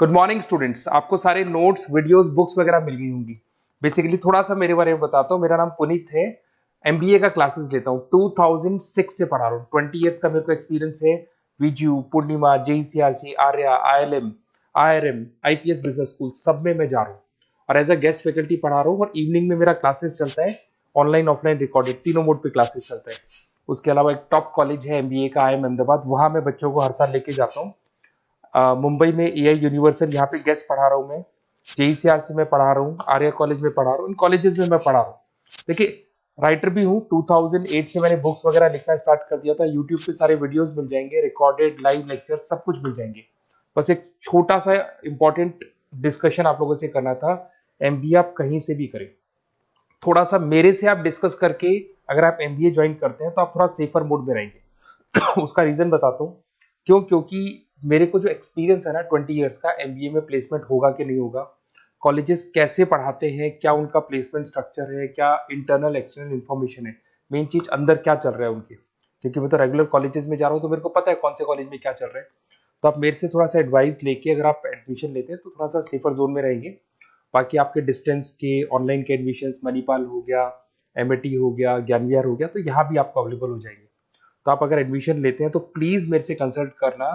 Good morning students. आपको सारे notes videos books वगैरह मिल गई होंगी। बेसिकली थोड़ा सा मेरे बारे में बताता हूँ। मेरा नाम पुनीत है। एमबीए का क्लासेस लेता हूँ। 2006 से पढ़ा रहा हूँ। 20 इयर्स का मेरे को एक्सपीरियंस है। वीजू, Poornima, JECRC, Arya, ILM, IRM, IPS business school सब में मैं जा रहा हूँ और एज अ गेस्ट फैकल्टी पढ़ा रहा हूँ। और इवनिंग में मेरा क्लासेस चलता है, ऑनलाइन ऑफलाइन रिकॉर्डेड, तीनों मोड पे क्लासेस चलता है। उसके अलावा एक टॉप कॉलेज है एमबीए का, आईएम अहमदाबाद, वहां मैं बच्चों को हर साल लेके जाता हूँ। मुंबई में एआई यूनिवर्सल, यहाँ पे गेस्ट पढ़ा रहा हूँ मैं। जेईसीआरसी में पढ़ा रहा हूँ, आर्या कॉलेज में पढ़ा रहा हूँ। इन कॉलेजेस में मैं पढ़ा रहा हूँ। देखिए, राइटर भी हूँ। 2008 से मैंने बुक्स वगैरह लिखना स्टार्ट कर दिया था। यूट्यूब पे सारे वीडियोस मिल जाएंगे, रिकॉर्डेड लाइव लेक्चर सब कुछ मिल जाएंगे। बस एक छोटा सा इंपॉर्टेंट डिस्कशन आप लोगों से करना था। एमबीए आप कहीं से भी करें, थोड़ा सा मेरे से आप डिस्कस करके अगर आप एमबीए ज्वाइन करते हैं तो आप थोड़ा सेफर मोड में रहेंगे। उसका रीजन बताता हूँ क्यों। क्योंकि मेरे को जो एक्सपीरियंस है ना 20 इयर्स का, एमबीए में प्लेसमेंट होगा कि नहीं होगा, कॉलेजेस कैसे पढ़ाते हैं, क्या उनका प्लेसमेंट स्ट्रक्चर है, क्या इंटरनल एक्सटर्नल इन्फॉर्मेशन है, मेन चीज अंदर क्या चल रहा है उनके। क्योंकि मैं तो रेगुलर कॉलेजेस में जा रहा हूँ तो मेरे को पता है कौन से कॉलेज में क्या चल रहा है। तो आप मेरे से थोड़ा सा एडवाइस लेके अगर आप एडमिशन लेते हैं तो थोड़ा सा सेफर जोन में रहेंगे। बाकी आपके डिस्टेंस के ऑनलाइन के एडमिशन, मणिपाल हो गया, एमएटी हो गया, ज्ञान विहार हो गया, तो यहाँ भी आपको अवेलेबल हो जाएंगे। तो आप अगर एडमिशन लेते हैं तो प्लीज मेरे से कंसल्ट करना।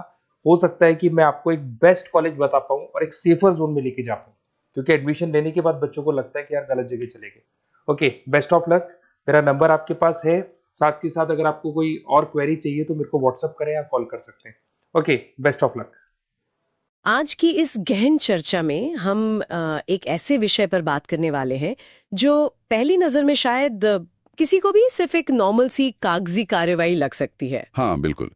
हो सकता है कि मैं आपको एक बेस्ट कॉलेज बता पाऊं और एक सेफर जोन में लेके जा पाऊं। क्योंकि एडमिशन लेने के बाद बच्चों को लगता है कि यार गलत जगह चले गए। Okay, best of luck. मेरा नंबर आपके पास है। साथ के साथ अगर आपको कोई और क्वेरी चाहिए तो मेरे को व्हाट्सअप करें या कॉल कर सकते हैं। Okay, best of luck. आज की इस गहन चर्चा में हम एक ऐसे विषय पर बात करने वाले हैं जो पहली नजर में शायद किसी को भी सिर्फ एक नॉर्मल सी कागजी कार्यवाही लग सकती है। हाँ, बिल्कुल।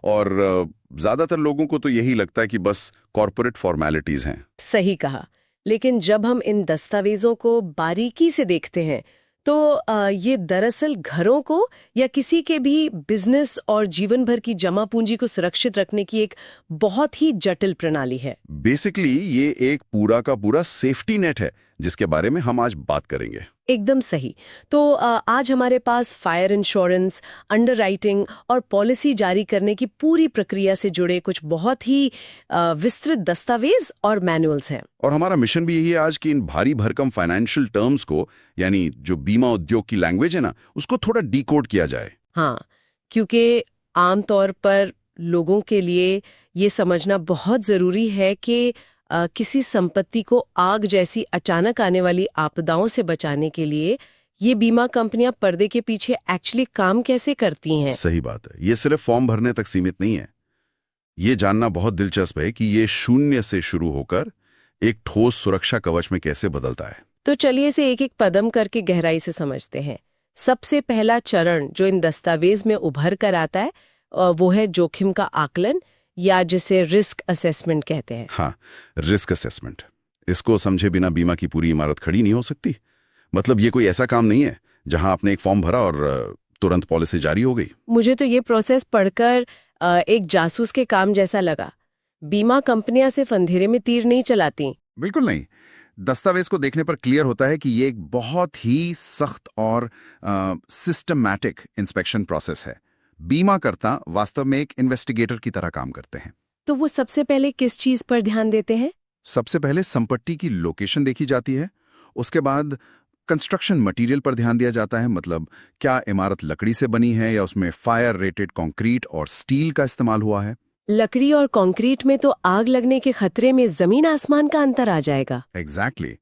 और ज्यादातर लोगों को तो यही लगता है कि बस कॉरपोरेट फॉर्मेलिटीज हैं। सही कहा। लेकिन जब हम इन दस्तावेजों को बारीकी से देखते हैं तो ये दरअसल घरों को या किसी के भी बिजनेस और जीवन भर की जमा पूंजी को सुरक्षित रखने की एक बहुत ही जटिल प्रणाली है। बेसिकली ये एक पूरा का पूरा सेफ्टी नेट है जिसके बारे में हम आज बात करेंगे। एकदम सही। तो आज हमारे पास फायर इंश्योरेंस, अंडरराइटिंग और पॉलिसी जारी करने की पूरी प्रक्रिया से जुड़े कुछ बहुत ही विस्तृत दस्तावेज और मैनुअल्स हैं। और हमारा मिशन भी यही है आज कि इन भारी भरकम फाइनेंशियल टर्म्स को, यानी जो बीमा उद्योग की लैंग्वेज है ना, उसको थोड़ा डिकोड किया जाए। हाँ, क्योंकि आमतौर पर लोगों के लिए ये समझना बहुत जरूरी है कि किसी संपत्ति को आग जैसी अचानक आने वाली आपदाओं से बचाने के लिए ये बीमा कंपनियां पर्दे के पीछे एक्चुअली काम कैसे करती हैं। सही बात है। ये सिर्फ फॉर्म भरने तक सीमित नहीं है। ये जानना बहुत दिलचस्प है कि ये शून्य से शुरू होकर एक ठोस सुरक्षा कवच में कैसे बदलता है। तो चलिए इसे एक एक कदम करके गहराई से समझते हैं। सबसे पहला चरण जो इन दस्तावेज में उभर कर आता है वो है जोखिम का आकलन, या जिसे रिस्क असेसमेंट कहते हैं। हाँ, रिस्क असेसमेंट। इसको समझे बिना बीमा की पूरी इमारत खड़ी नहीं हो सकती। मतलब ये कोई ऐसा काम नहीं है जहां आपने एक फॉर्म भरा और तुरंत पॉलिसी जारी हो गई। मुझे तो ये प्रोसेस पढ़कर एक जासूस के काम जैसा लगा। बीमा कंपनियां सिर्फ अंधेरे में तीर नहीं चलाती। बिल्कुल नहीं। दस्तावेज को देखने पर क्लियर होता है कि ये एक बहुत ही सख्त और सिस्टमैटिक इंस्पेक्शन प्रोसेस है। बीमाकर्ता वास्तव में एक इन्वेस्टिगेटर की तरह काम करते हैं। तो वो सबसे पहले किस चीज पर ध्यान देते हैं? सबसे पहले संपत्ति की लोकेशन देखी जाती है। उसके बाद कंस्ट्रक्शन मटेरियल पर ध्यान दिया जाता है। मतलब क्या इमारत लकड़ी से बनी है या उसमें फायर रेटेड कंक्रीट और स्टील का इस्तेमाल हुआ है। लकड़ी और कंक्रीट में तो आग लगने के खतरे में जमीन आसमान का अंतर आ जाएगा। एग्जैक्टली।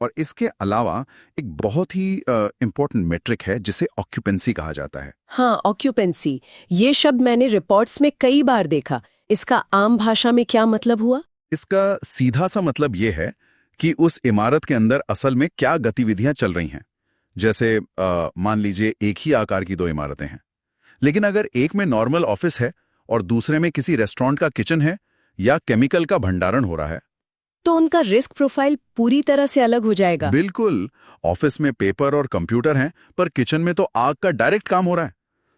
और इसके अलावा एक बहुत ही इंपॉर्टेंट मेट्रिक है जिसे ऑक्यूपेंसी कहा जाता है। हाँ, ऑक्यूपेंसी। ये शब्द मैंने रिपोर्ट्स में कई बार देखा। इसका आम भाषा में क्या मतलब हुआ? इसका सीधा सा मतलब ये है कि उस इमारत के अंदर असल में क्या गतिविधियां चल रही हैं। जैसे मान लीजिए एक ही आकार की दो इमारतें हैं, लेकिन अगर एक में नॉर्मल ऑफिस है और दूसरे में किसी रेस्टोरेंट का किचन है या केमिकल का भंडारण हो रहा है, तो उनका रिस्क प्रोफाइल पूरी तरह से अलग हो जाएगा। बिल्कुल। ऑफिस में पेपर और कंप्यूटर हैं, पर किचन में तो आग का डायरेक्ट काम हो रहा है।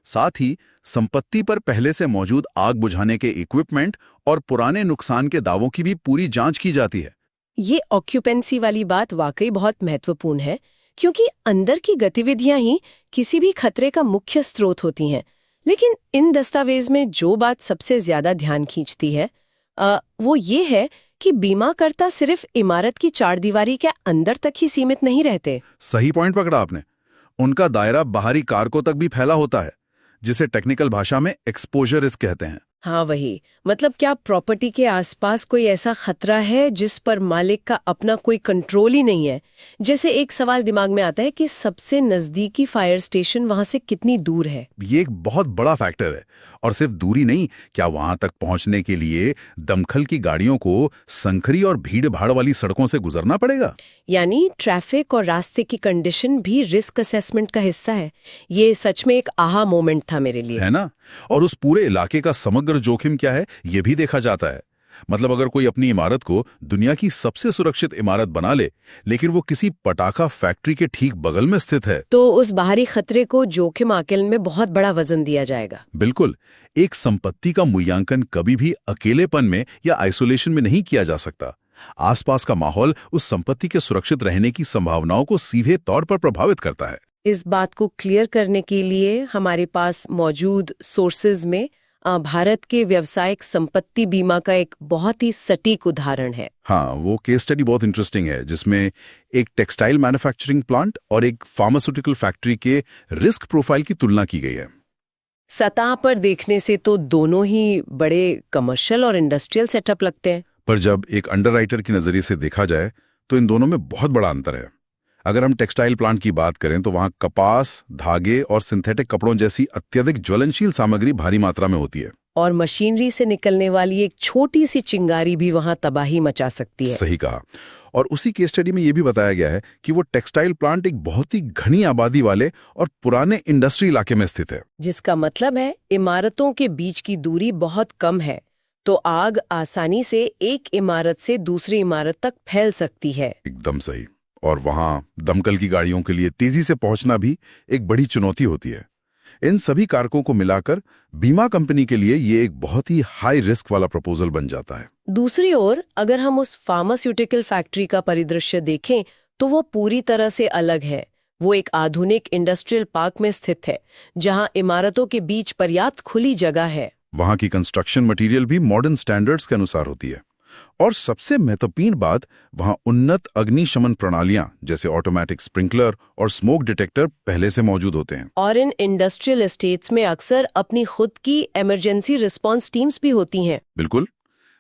साथ ही संपत्ति पर पहले से मौजूद आग बुझाने के इक्विपमेंट और पुराने नुकसान के दावों की भी पूरी जांच की जाती है। ये ऑक्यूपेंसी वाली बात वाकई बहुत महत्वपूर्ण है, क्योंकि अंदर की गतिविधियां ही किसी भी खतरे का मुख्य स्रोत होती हैं। लेकिन इन दस्तावेज में जो बात सबसे ज्यादा ध्यान खींचती है वो ये है कि बीमाकर्ता सिर्फ इमारत की चारदीवारी के अंदर तक ही सीमित नहीं रहते। सही पॉइंट पकड़ा आपने। उनका दायरा बाहरी कारकों तक भी फैला होता है, जिसे टेक्निकल भाषा में एक्सपोजर रिस्क कहते हैं। हाँ वही, मतलब क्या प्रॉपर्टी के आसपास कोई ऐसा खतरा है जिस पर मालिक का अपना कोई कंट्रोल ही नहीं है? जैसे एक सवाल दिमाग में आता है कि सबसे नजदीकी फायर स्टेशन वहां से कितनी दूर है। ये एक बहुत बड़ा फैक्टर है। और सिर्फ दूरी नहीं, क्या वहां तक पहुंचने के लिए दमकल की गाड़ियों को संकरी और भीड़ भाड़ वाली सड़कों से गुजरना पड़ेगा? यानी ट्रैफिक और रास्ते की कंडीशन भी रिस्क असेसमेंट का हिस्सा है। ये सच में एक आहा मोमेंट था मेरे लिए, है ना? और उस पूरे इलाके का समग्र जोखिम क्या है, ये भी देखा जाता है। मतलब अगर कोई अपनी इमारत को दुनिया की सबसे सुरक्षित इमारत बना ले, लेकिन वो किसी पटाखा फैक्ट्री के ठीक बगल में स्थित है, तो उस बाहरी खतरे को जोखिम आकलन में बहुत बड़ा वजन दिया जाएगा। बिल्कुल। एक संपत्ति का मूल्यांकन कभी भी अकेलेपन में या आइसोलेशन में नहीं किया जा सकता। आसपास का माहौल उस संपत्ति के सुरक्षित रहने की संभावनाओं को सीधे तौर पर प्रभावित करता है। इस बात को क्लियर करने के लिए हमारे पास मौजूद सोर्सेज में भारत के व्यावसायिक संपत्ति बीमा का एक बहुत ही सटीक उदाहरण है। हाँ, वो केस स्टडी बहुत इंटरेस्टिंग है, जिसमें एक टेक्सटाइल मैन्युफैक्चरिंग प्लांट और एक फार्मास्यूटिकल फैक्ट्री के रिस्क प्रोफाइल की तुलना की गई है। सतह पर देखने से तो दोनों ही बड़े कमर्शियल और इंडस्ट्रियल सेटअप लगते हैं, पर जब एक अंडरराइटर के नजरिए से देखा जाए तो इन दोनों में बहुत बड़ा अंतर है। अगर हम टेक्सटाइल प्लांट की बात करें तो वहां कपास, धागे और सिंथेटिक कपड़ों जैसी अत्यधिक ज्वलनशील सामग्री भारी मात्रा में होती है, और मशीनरी से निकलने वाली एक छोटी सी चिंगारी भी वहां तबाही मचा सकती है। सही कहा। और उसी केस स्टडी में यह भी बताया गया है कि वो टेक्सटाइल प्लांट एक बहुत ही घनी आबादी वाले और पुराने इंडस्ट्री इलाके में स्थित है, जिसका मतलब है इमारतों के बीच की दूरी बहुत कम है, तो आग आसानी से एक इमारत से दूसरी इमारत तक फैल सकती है। एकदम सही। और वहां दमकल की गाड़ियों के लिए तेजी से पहुंचना भी एक बड़ी चुनौती होती है। इन सभी कारकों को मिलाकर बीमा कंपनी के लिए ये एक बहुत ही हाई रिस्क वाला प्रपोजल बन जाता है। दूसरी ओर अगर हम उस फार्मास्यूटिकल फैक्ट्री का परिदृश्य देखें तो वो पूरी तरह से अलग है। वो एक आधुनिक इंडस्ट्रियल पार्क में स्थित है, जहां इमारतों के बीच पर्याप्त खुली जगह है। वहां की कंस्ट्रक्शन मटेरियल भी मॉडर्न स्टैंडर्ड्स के अनुसार होती है। और सबसे महत्वपूर्ण बात, वहां उन्नत अग्निशमन प्रणालियां जैसे ऑटोमेटिक स्प्रिंकलर और स्मोक डिटेक्टर पहले से मौजूद होते हैं। और इन इंडस्ट्रियल एस्टेट्स में अक्सर अपनी खुद की इमरजेंसी रिस्पांस टीम्स भी होती हैं। बिल्कुल।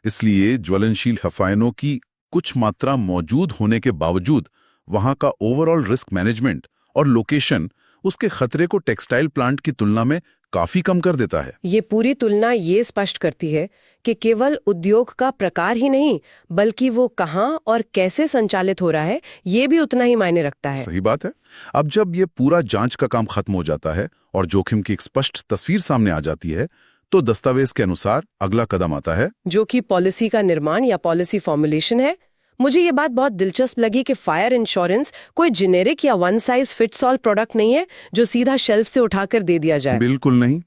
इसलिए ज्वलनशील हफायनों की कुछ मात्रा मौजूद होने के बावजूद वहां का ओवरऑल रिस्क मैनेजमेंट और लोकेशन उसके खतरे को टेक्सटाइल प्लांट की तुलना में काफी कम कर देता है। ये पूरी तुलना ये स्पष्ट करती है कि केवल उद्योग का प्रकार ही नहीं, बल्कि वो कहाँ और कैसे संचालित हो रहा है, ये भी उतना ही मायने रखता है। सही बात है। अब जब ये पूरा जांच का काम खत्म हो जाता है और जोखिम की एक स्पष्ट तस्वीर सामने आ जाती है, तो दस्तावेज के अनुसार अगला कदम आता है, जो कि पॉलिसी का निर्माण या पॉलिसी फॉर्मुलेशन है। मुझे ये बात बहुत दिलचस्प लगी कि फायर इंश्योरेंस कोई जेनेरिक या one size fits all product नहीं है जो सीधा शेल्फ से उठाकर दे दिया जाए। बिल्कुल नहीं।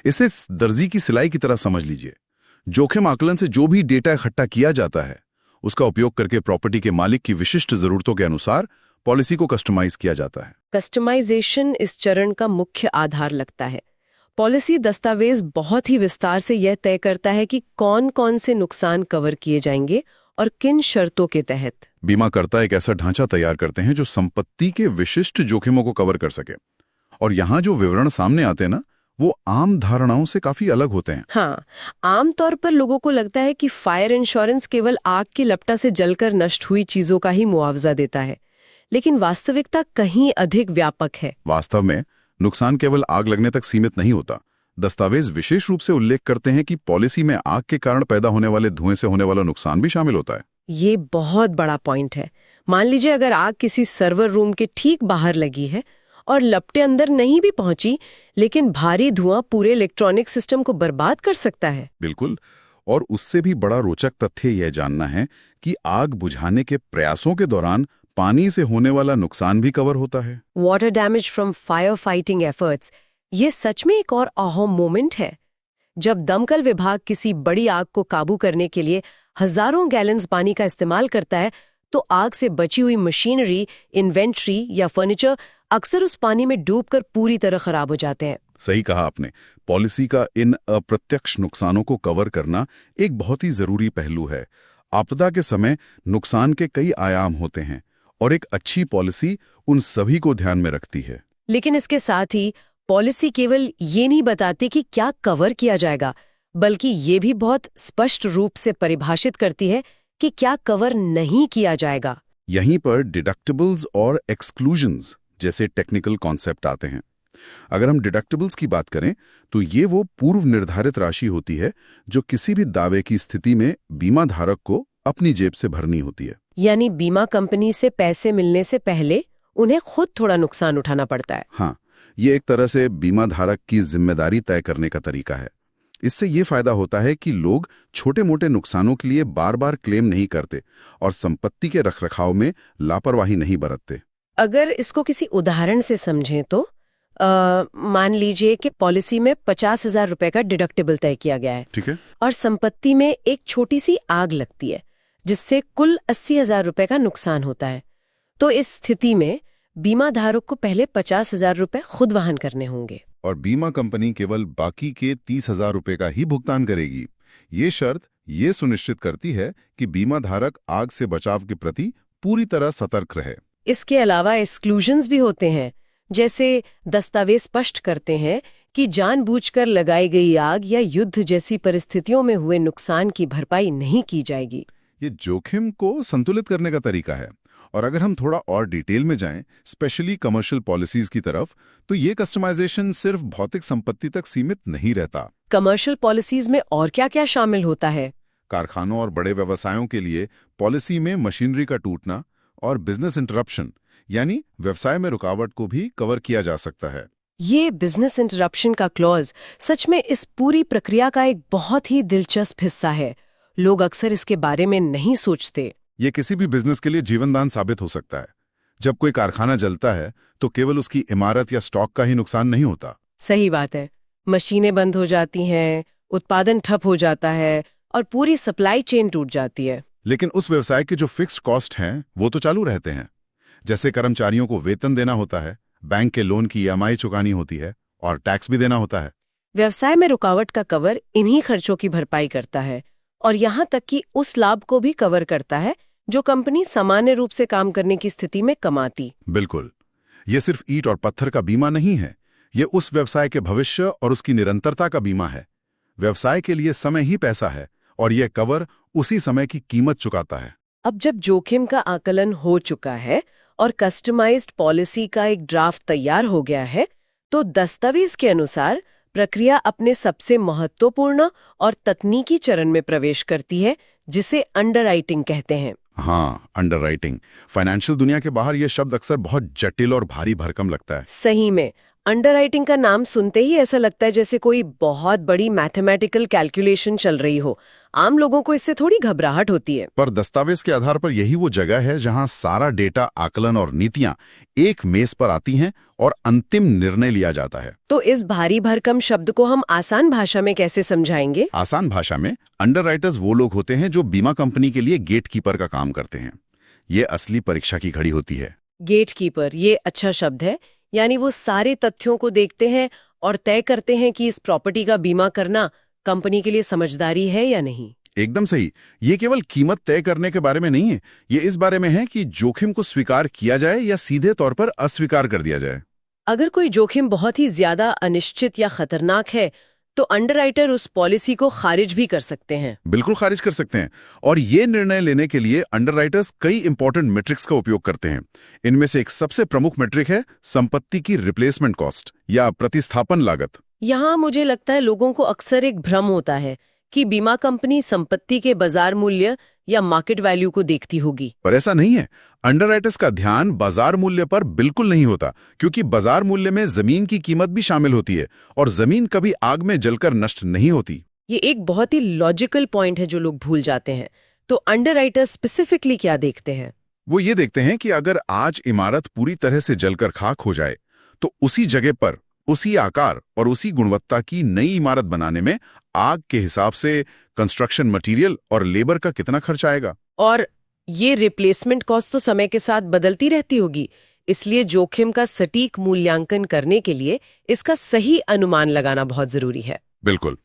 इसे दर्जी की सिलाई की तरह समझ लीजिए। जोखिम आकलन से जो भी डेटा इकट्ठा किया जाता है, उसका उपयोग करके प्रॉपर्टी के मालिक की विशिष्ट जरूरतों के अनुसार पॉलिसी को कस्टमाइज किया जाता है। कस्टमाइजेशन इस चरण का मुख्य आधार लगता है। पॉलिसी दस्तावेज बहुत ही विस्तार से यह तय करता है कि कौन कौन से नुकसान कवर किए जाएंगे और किन शर्तों के तहत। बीमाकर्ता एक ऐसा ढांचा तैयार करते हैं जो संपत्ति के विशिष्ट जोखिमों को कवर कर सके। और यहाँ जो विवरण सामने आते हैं ना, वो आम धारणाओं से काफी अलग होते हैं। हाँ, आमतौर पर लोगों को लगता है कि फायर इंश्योरेंस केवल आग की लपटा से जलकर नष्ट हुई चीजों का ही मुआवजा देता है, लेकिन वास्तविकता कहीं अधिक व्यापक है। वास्तव में नुकसान केवल आग लगने तक सीमित नहीं होता। दस्तावेज विशेष रूप से उल्लेख करते हैं कि पॉलिसी में आग के कारण पैदा होने वाले धुएं से होने वाला नुकसान भी शामिल होता है। ये बहुत बड़ा पॉइंट है। मान लीजिए अगर आग किसी सर्वर रूम के ठीक बाहर लगी है और लपटें अंदर नहीं भी पहुंची, लेकिन भारी धुआं पूरे इलेक्ट्रॉनिक सिस्टम को बर्बाद कर सकता है। बिल्कुल। और उससे भी बड़ा रोचक तथ्य यह जानना है कि आग बुझाने के प्रयासों के दौरान पानी से होने वाला नुकसान भी कवर होता है। Water damage from fire fighting efforts, ये सच में एक और अहम मोमेंट है। जब दमकल विभाग किसी बड़ी आग को काबू करने के लिए हजारों गैलन्स पानी का इस्तेमाल करता है, तो आग से बची हुई मशीनरी, इन्वेंट्री या फर्नीचर अक्सर उस पानी में डूबकर पूरी तरह खराब हो जाते हैं। सही कहा आपने। पॉलिसी का इन अप्रत्यक्ष नुकसानों को कवर करना एक बहुत ही जरूरी पहलू है। आपदा के समय नुकसान के कई आयाम होते हैं और एक अच्छी पॉलिसी उन सभी को ध्यान में रखती है। लेकिन इसके साथ ही पॉलिसी केवल ये नहीं बताती कि क्या कवर किया जाएगा, बल्कि ये भी बहुत स्पष्ट रूप से परिभाषित करती है कि क्या कवर नहीं किया जाएगा। यहीं पर डिडक्टिबल्स और एक्सक्लूजन्स जैसे टेक्निकल कॉन्सेप्ट आते हैं। अगर हम डिडक्टिबल्स की बात करें तो ये वो पूर्व निर्धारित राशि होती है जो किसी भी दावे की स्थिति में बीमा धारक को अपनी जेब से भरनी होती है। यानी बीमा कंपनी से पैसे मिलने से पहले उन्हें खुद थोड़ा नुकसान उठाना पड़ता है। हाँ, ये एक तरह से बीमा धारक की जिम्मेदारी तय करने का तरीका है। इससे ये फायदा होता है कि लोग छोटे मोटे नुकसानों के लिए बार बार क्लेम नहीं करते और संपत्ति के रखरखाव में लापरवाही नहीं बरतते। अगर इसको किसी उदाहरण से समझें तो मान लीजिए कि पॉलिसी में 50,000 रुपए का डिडक्टिबल तय किया गया है, ठीक है, और संपत्ति में एक छोटी सी आग लगती है जिससे कुल 80,000 रुपए का नुकसान होता है। तो इस स्थिति में बीमा धारक को पहले 50,000 रुपए खुद वहन करने होंगे और बीमा कंपनी केवल बाकी के 30,000 रुपए का ही भुगतान करेगी। ये शर्त ये सुनिश्चित करती है कि बीमा धारक आग से बचाव के प्रति पूरी तरह सतर्क रहे। इसके अलावा एक्सक्लूजन्स भी होते हैं, जैसे दस्तावेज स्पष्ट करते हैं कि जानबूझकर लगाई गई आग या युद्ध जैसी परिस्थितियों में हुए नुकसान की भरपाई नहीं की जाएगी। ये जोखिम को संतुलित करने का तरीका है। और अगर हम थोड़ा और डिटेल में जाएं, स्पेशली कमर्शियल पॉलिसीज की तरफ, तो ये कस्टमाइजेशन सिर्फ भौतिक संपत्ति तक सीमित नहीं रहता। कमर्शियल पॉलिसीज में और क्या-क्या शामिल होता है? कारखानों और बड़े व्यवसायों के लिए पॉलिसी में मशीनरी का टूटना और बिजनेस इंटरप्शन यानी व्यवसाय में रुकावट को भी कवर किया जा सकता है। ये बिजनेस इंटरप्शन का क्लॉज सच में इस पूरी प्रक्रिया का एक बहुत ही दिलचस्प हिस्सा है। लोग अक्सर इसके बारे में नहीं सोचते। ये किसी भी बिजनेस के लिए जीवनदान साबित हो सकता है। जब कोई कारखाना जलता है तो केवल उसकी इमारत या स्टॉक का ही नुकसान नहीं होता। सही बात है। मशीनें बंद हो जाती हैं, उत्पादन ठप हो जाता है और पूरी सप्लाई चेन टूट जाती है। लेकिन उस व्यवसाय के जो फिक्स्ड कॉस्ट हैं वो तो चालू रहते हैं। जैसे कर्मचारियों को वेतन देना होता है, बैंक के लोन की ईएमआई चुकानी होती है और टैक्स भी देना होता है। व्यवसाय में रुकावट का कवर इन्हीं खर्चों की भरपाई करता है और यहाँ तक कि उस लाभ को भी कवर करता है जो कंपनी सामान्य रूप से काम करने की स्थिति में कमाती। बिल्कुल, ये सिर्फ ईंट और पत्थर का बीमा नहीं है, ये उस व्यवसाय के भविष्य और उसकी निरंतरता का बीमा है। व्यवसाय के लिए समय ही पैसा है और यह कवर उसी समय की कीमत चुकाता है। अब जब जोखिम का आकलन हो चुका है और कस्टमाइज्ड पॉलिसी का एक ड्राफ्ट तैयार हो गया है, तो दस्तावेज के अनुसार प्रक्रिया अपने सबसे महत्वपूर्ण और तकनीकी चरण में प्रवेश करती है, जिसे अंडरराइटिंग कहते हैं। हाँ, अंडरराइटिंग। फाइनेंशियल दुनिया के बाहर यह शब्द अक्सर बहुत जटिल और भारी भरकम लगता है। सही में, अंडरराइटिंग का नाम सुनते ही ऐसा लगता है जैसे कोई बहुत बड़ी मैथमेटिकल कैलकुलेशन चल रही हो। आम लोगों को इससे थोड़ी घबराहट होती है। पर दस्तावेज के आधार पर यही वो जगह है जहां सारा डेटा, आकलन और नीतियां एक मेज पर आती हैं और अंतिम निर्णय लिया जाता है। तो इस भारी भरकम शब्द को हम आसान भाषा में कैसे समझाएंगे? आसान भाषा में, अंडरराइटर्स वो लोग होते हैं जो बीमा कंपनी के लिए गेटकीपर का काम करते हैं। ये असली परीक्षा की घड़ी होती है। गेटकीपर, ये अच्छा शब्द है। यानी वो सारे तथ्यों को देखते हैं और तय करते हैं कि इस प्रॉपर्टी का बीमा करना कंपनी के लिए समझदारी है या नहीं। एकदम सही। ये केवल कीमत तय करने के बारे में नहीं है, ये इस बारे में है कि जोखिम को स्वीकार किया जाए या सीधे तौर पर अस्वीकार कर दिया जाए। अगर कोई जोखिम बहुत ही ज्यादा अनिश्चित या खतरनाक है तो अंडरराइटर उस पॉलिसी को खारिज भी कर सकते हैं। बिल्कुल खारिज कर सकते हैं। और ये निर्णय लेने के लिए अंडरराइटर्स कई इंपॉर्टेंट मैट्रिक्स का उपयोग करते हैं। इनमें से एक सबसे प्रमुख मैट्रिक है संपत्ति की रिप्लेसमेंट कॉस्ट या प्रतिस्थापन लागत। यहाँ मुझे लगता है लोगों को अक्सर एक भ्रम होता है कि बीमा कंपनी संपत्ति के बाजार मूल्य या मार्केट वैल्यू को देखती होगी, पर ऐसा नहीं है। अंडरराइटर्स का ध्यान बाजार मूल्य पर बिल्कुल नहीं होता, क्योंकि बाजार मूल्य में जमीन की कीमत भी शामिल होती है और जमीन कभी आग में जलकर नष्ट नहीं होती। ये एक बहुत ही लॉजिकल पॉइंट है जो लोग भूल जाते हैं। तो अंडरराइटर्स स्पेसिफिकली क्या देखते हैं? वो ये देखते हैं कि अगर आज इमारत पूरी तरह से जलकर खाक हो जाए तो उसी जगह पर, उसी आकार और उसी गुणवत्ता की नई इमारत बनाने में आग के हिसाब से कंस्ट्रक्शन मटेरियल और लेबर का कितना खर्च आएगा। और ये रिप्लेसमेंट कॉस्ट तो समय के साथ बदलती रहती होगी, इसलिए जोखिम का सटीक मूल्यांकन करने के लिए इसका सही अनुमान लगाना बहुत जरूरी है। बिल्कुल।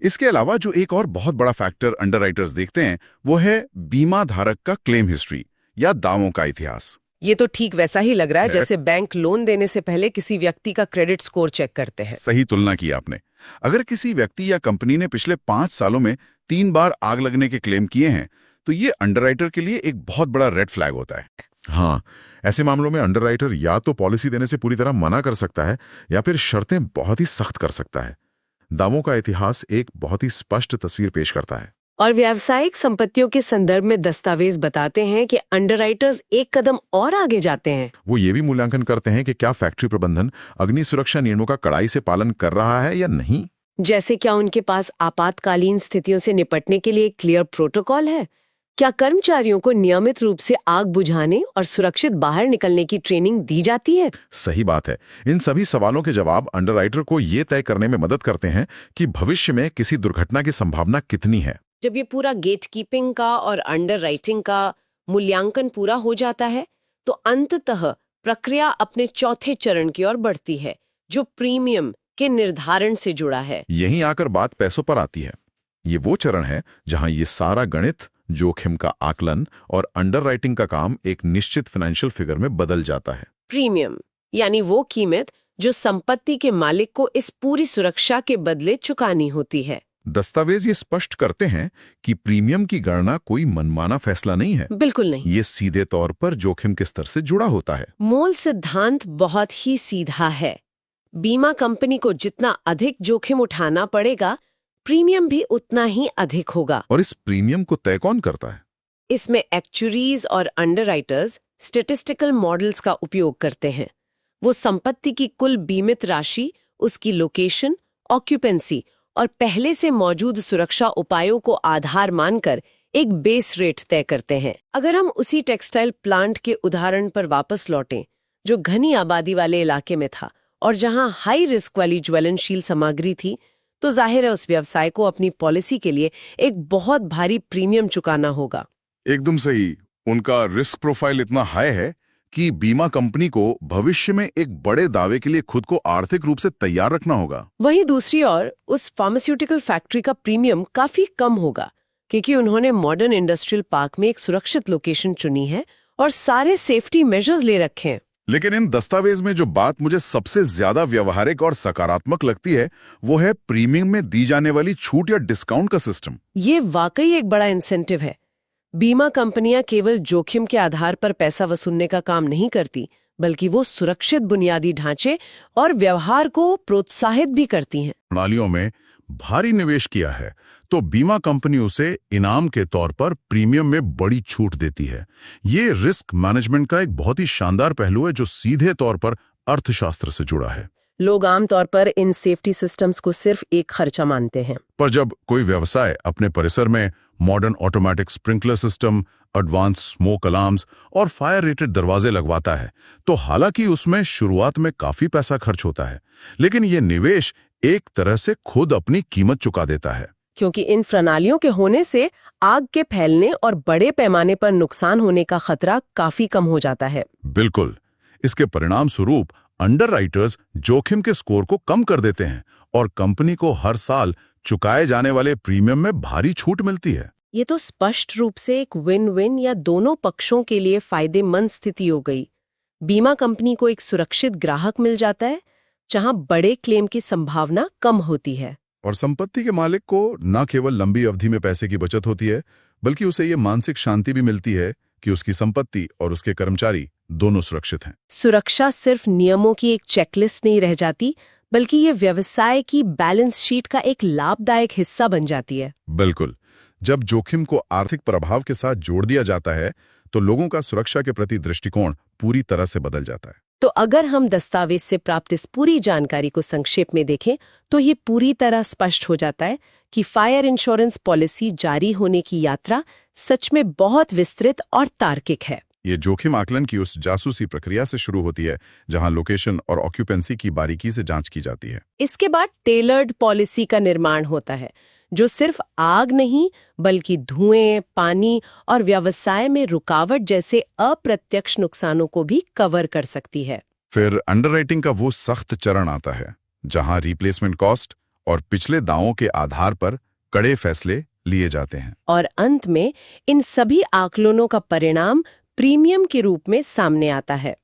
इसके अलावा जो एक और बहुत बड़ा फैक्टर अंडरराइटर्स देखते हैं वो है बीमा धारक का क्लेम हिस्ट्री या दावों का इतिहास। ये तो ठीक वैसा ही लग रहा है जैसे बैंक लोन देने से पहले किसी व्यक्ति का क्रेडिट स्कोर चेक करते हैं। सही तुलना की आपने। अगर किसी व्यक्ति या कंपनी ने पिछले 5 सालों में 3 बार आग लगने के क्लेम किए हैं तो ये अंडरराइटर के लिए एक बहुत बड़ा रेड फ्लैग होता है। हाँ, ऐसे मामलों में अंडरराइटर या तो पॉलिसी देने से पूरी तरह मना कर सकता है या फिर शर्तें बहुत ही सख्त कर सकता है। दावों का इतिहास एक बहुत ही स्पष्ट तस्वीर पेश करता है। और व्यावसायिक संपत्तियों के संदर्भ में दस्तावेज बताते हैं कि अंडरराइटर्स एक कदम और आगे जाते हैं। वो ये भी मूल्यांकन करते हैं कि क्या फैक्ट्री प्रबंधन अग्नि सुरक्षा नियमों का कड़ाई से पालन कर रहा है या नहीं। जैसे क्या उनके पास आपातकालीन स्थितियों से निपटने के लिए क्लियर प्रोटोकॉल है, क्या कर्मचारियों को नियमित रूप से आग बुझाने और सुरक्षित बाहर निकलने की ट्रेनिंग दी जाती है। सही बात है। इन सभी सवालों के जवाब अंडरराइटर को ये तय करने में मदद करते हैं कि भविष्य में किसी दुर्घटना की संभावना कितनी है। जब ये पूरा गेटकीपिंग का और अंडरराइटिंग का मूल्यांकन पूरा हो जाता है तो अंततः प्रक्रिया अपने चौथे चरण की ओर बढ़ती है जो प्रीमियम के निर्धारण से जुड़ा है। यहीं आकर बात पैसों पर आती है। ये वो चरण है जहां ये सारा गणित, जोखिम का आकलन और अंडरराइटिंग का काम एक निश्चित फाइनेंशियल फिगर में बदल जाता है। प्रीमियम यानी वो कीमत जो संपत्ति के मालिक को इस पूरी सुरक्षा के बदले चुकानी होती है। दस्तावेज ये स्पष्ट करते हैं कि प्रीमियम की गणना कोई मनमाना फैसला नहीं है। बिल्कुल नहीं। ये सीधे तौर पर जोखिम के स्तर से जुड़ा होता है। मूल सिद्धांत बहुत ही सीधा है। बीमा कंपनी को जितना अधिक जोखिम उठाना पड़ेगा, प्रीमियम भी उतना ही अधिक होगा। और इस प्रीमियम को तय कौन करता है? इसमें एक्चुरीज और अंडरराइटर्स स्टैटिस्टिकल मॉडल्स का उपयोग करते हैं। वो संपत्ति की कुल बीमित राशि, उसकी लोकेशन, ऑक्यूपेंसी और पहले से मौजूद सुरक्षा उपायों को आधार मानकर एक बेस रेट तय करते हैं। अगर हम उसी टेक्सटाइल प्लांट के उदाहरण पर वापस लौटें, जो घनी आबादी वाले इलाके में था और जहां हाई रिस्क वाली ज्वलनशील सामग्री थी, तो जाहिर है उस व्यवसाय को अपनी पॉलिसी के लिए एक बहुत भारी प्रीमियम चुकाना होगा। एकदम सही। उनका रिस्क प्रोफाइल इतना हाई है कि बीमा कंपनी को भविष्य में एक बड़े दावे के लिए खुद को आर्थिक रूप से तैयार रखना होगा। वहीं दूसरी ओर उस फार्मास्यूटिकल फैक्ट्री का प्रीमियम काफी कम होगा क्योंकि उन्होंने मॉडर्न इंडस्ट्रियल पार्क में एक सुरक्षित लोकेशन चुनी है और सारे सेफ्टी मेजर्स ले रखे हैं। लेकिन इन दस्तावेज में जो बात मुझे सबसे ज्यादा व्यवहारिक और सकारात्मक लगती है वो है प्रीमियम में दी जाने वाली छूट या डिस्काउंट का सिस्टम। ये वाकई एक बड़ा इंसेंटिव है। बीमा कंपनियां केवल जोखिम के आधार पर पैसा वसूलने का काम नहीं करती, बल्कि वो सुरक्षित बुनियादी ढांचे और व्यवहार को प्रोत्साहित भी करती हैं। प्रणालियों में भारी निवेश किया है तो बीमा कंपनी उसे इनाम के तौर पर प्रीमियम में बड़ी छूट देती है। ये रिस्क मैनेजमेंट का एक बहुत ही शानदार पहलू है जो सीधे तौर पर अर्थशास्त्र से जुड़ा है। लोग आमतौर पर इन सेफ्टी सिस्टम्स को सिर्फ एक खर्चा मानते हैं, पर जब कोई व्यवसाय अपने परिसर में modern automatic sprinkler system, advance smoke alarms और फायर रेटेड दरवाजे लगवाता है तो हालांकि उसमें शुरुआत में काफी पैसा खर्च होता है, लेकिन ये निवेश एक तरह से खुद अपनी कीमत चुका देता है। क्योंकि इन प्रणालियों के होने से आग के फैलने और बड़े पैमाने पर नुकसान होने का खतरा काफी कम हो जाता है। बिल्कुल। इसके परिणाम स्वरूप अंडरराइटर्स जोखिम के स्कोर को कम कर देते हैं और कंपनी को हर साल चुकाए जाने वाले प्रीमियम में भारी छूट मिलती है। ये तो स्पष्ट रूप से एक विन विन या दोनों पक्षों के लिए फायदेमंद स्थिति हो गई। बीमा कंपनी को एक सुरक्षित ग्राहक मिल जाता है जहां बड़े क्लेम की संभावना कम होती है, और संपत्ति के मालिक को न केवल लंबी अवधि में पैसे की बचत होती है बल्कि उसे ये मानसिक शांति भी मिलती है कि उसकी संपत्ति और उसके कर्मचारी दोनों सुरक्षित हैं। सुरक्षा सिर्फ नियमों की एक चेकलिस्ट नहीं रह जाती, बल्कि ये व्यवसाय की बैलेंस शीट का एक लाभदायक हिस्सा बन जाती है। बिल्कुल। जब जोखिम को आर्थिक प्रभाव के साथ जोड़ दिया जाता है तो लोगों का सुरक्षा के प्रति दृष्टिकोण पूरी तरह से बदल जाता है। तो अगर हम दस्तावेज से प्राप्त इस पूरी जानकारी को संक्षेप में देखें तो ये पूरी तरह स्पष्ट हो जाता है कि फायर इंश्योरेंस पॉलिसी जारी होने की यात्रा सच में बहुत विस्तृत और तार्किक है। ये जोखिम आकलन की उस जासूसी प्रक्रिया से शुरू होती है जहां लोकेशन और ऑक्यूपेंसी की बारीकी से जांच की जाती है। इसके बाद टेलर्ड पॉलिसी का निर्माण होता है जो सिर्फ आग नहीं बल्कि धुएं, पानी और व्यवसाय में रुकावट जैसे अप्रत्यक्ष नुकसानों को भी कवर कर सकती है। फिर अंडरराइटिंग का वो सख्त चरण आता है जहां रिप्लेसमेंट कॉस्ट और पिछले दावों के आधार पर कड़े फैसले लिए जाते हैं। और अंत में इन सभी आकलनों का परिणाम प्रीमियम के रूप में सामने आता है,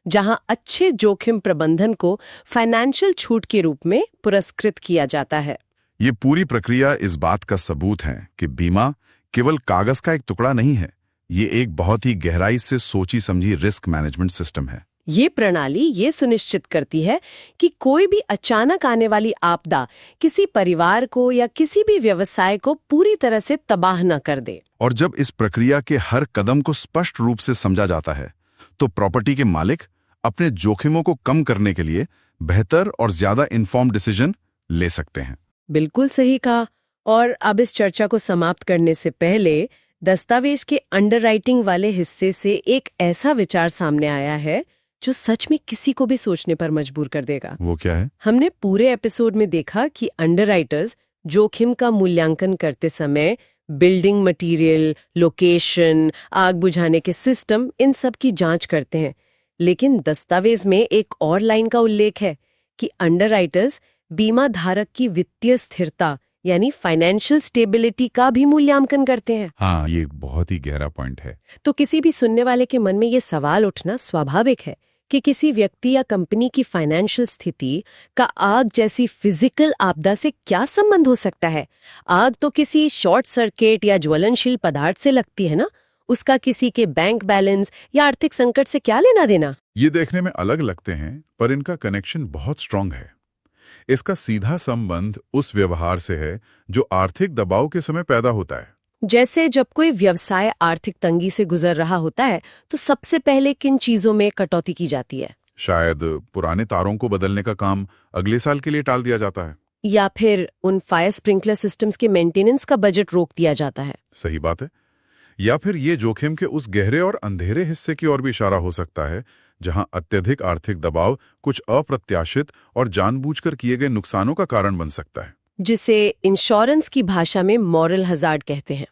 जहां अच्छे जोखिम प्रबंधन को फाइनेंशियल छूट के रूप में पुरस्कृत किया जाता है। ये पूरी प्रक्रिया इस बात का सबूत है कि बीमा केवल कागज का एक टुकड़ा नहीं है, ये एक बहुत ही गहराई से सोची समझी रिस्क मैनेजमेंट सिस्टम है। ये प्रणाली ये सुनिश्चित करती है कि कोई भी अचानक आने वाली आपदा किसी परिवार को या किसी भी व्यवसाय को पूरी तरह से तबाह न कर दे। और जब इस प्रक्रिया के हर कदम को स्पष्ट रूप से समझा जाता है, तो प्रॉपर्टी के मालिक अपने जोखिमों को कम करने के लिए बेहतर और ज्यादा इन्फॉर्म्ड डिसीजन ले सकते हैं। बिल्कुल सही कहा। और अब इस चर्चा को समाप्त करने से पहले दस्तावेज के अंडरराइटिंग वाले हिस्से से एक ऐसा विचार सामने आया है जो सच में किसी को भी सोचने पर मजबूर कर देगा। वो क्या है? हमने पूरे एपिसोड में देखा कि अंडरराइटर्स जोखिम का मूल्यांकन करते समय बिल्डिंग मटेरियल, लोकेशन, आग बुझाने के सिस्टम, इन सब की जांच करते हैं। लेकिन दस्तावेज में एक और लाइन का उल्लेख है कि अंडरराइटर्स बीमा धारक की वित्तीय स्थिरता यानी फाइनेंशियल स्टेबिलिटी का भी मूल्यांकन करते हैं। हाँ, ये एक बहुत ही गहरा पॉइंट है। तो किसी भी सुनने वाले के मन में ये सवाल उठना स्वाभाविक है कि किसी व्यक्ति या कंपनी की फाइनेंशियल स्थिति का आग जैसी फिजिकल आपदा से क्या संबंध हो सकता है। आग तो किसी शॉर्ट सर्किट या ज्वलनशील पदार्थ से लगती है ना, उसका किसी के बैंक बैलेंस या आर्थिक संकट से क्या लेना देना। ये देखने में अलग लगते हैं, पर इनका कनेक्शन बहुत स्ट्रांग है। इसका सीधा संबंध उस व्यवहार से है जो आर्थिक दबाव के समय पैदा होता है। जैसे जब कोई व्यवसाय आर्थिक तंगी से गुजर रहा होता है तो सबसे पहले किन चीजों में कटौती की जाती है? शायद पुराने तारों को बदलने का काम अगले साल के लिए टाल दिया जाता है, या फिर उन फायर स्प्रिंकलर सिस्टम्स के मेंटेनेंस का बजट रोक दिया जाता है। सही बात है। या फिर ये जोखिम के उस गहरे और अंधेरे हिस्से की ओर भी इशारा हो सकता है जहां अत्यधिक आर्थिक दबाव कुछ अप्रत्याशित और जानबूझकर किए गए नुकसानों का कारण बन सकता है, जिसे इंश्योरेंस की भाषा में मॉरल हजार्ड कहते हैं।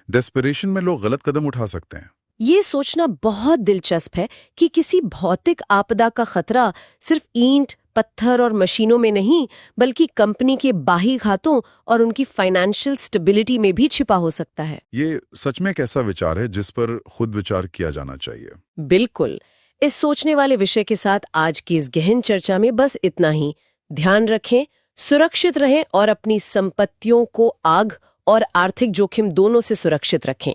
डेस्परेशन में लोग गलत कदम उठा सकते हैं। ये सोचना बहुत दिलचस्प है कि किसी भौतिक आपदा का खतरा सिर्फ ईंट, पत्थर और मशीनों में नहीं, बल्कि कंपनी के बाही खातों और उनकी फाइनेंशियल स्टेबिलिटी में भी छिपा हो सकता है। ये सच में एक ऐसा विचार है जिस पर खुद विचार किया जाना चाहिए। बिल्कुल। इस सोचने वाले विषय के साथ आज की इस गहन चर्चा में बस इतना ही। ध्यान रखें, सुरक्षित रहें और अपनी संपत्तियों को आग और आर्थिक जोखिम दोनों से सुरक्षित रखें।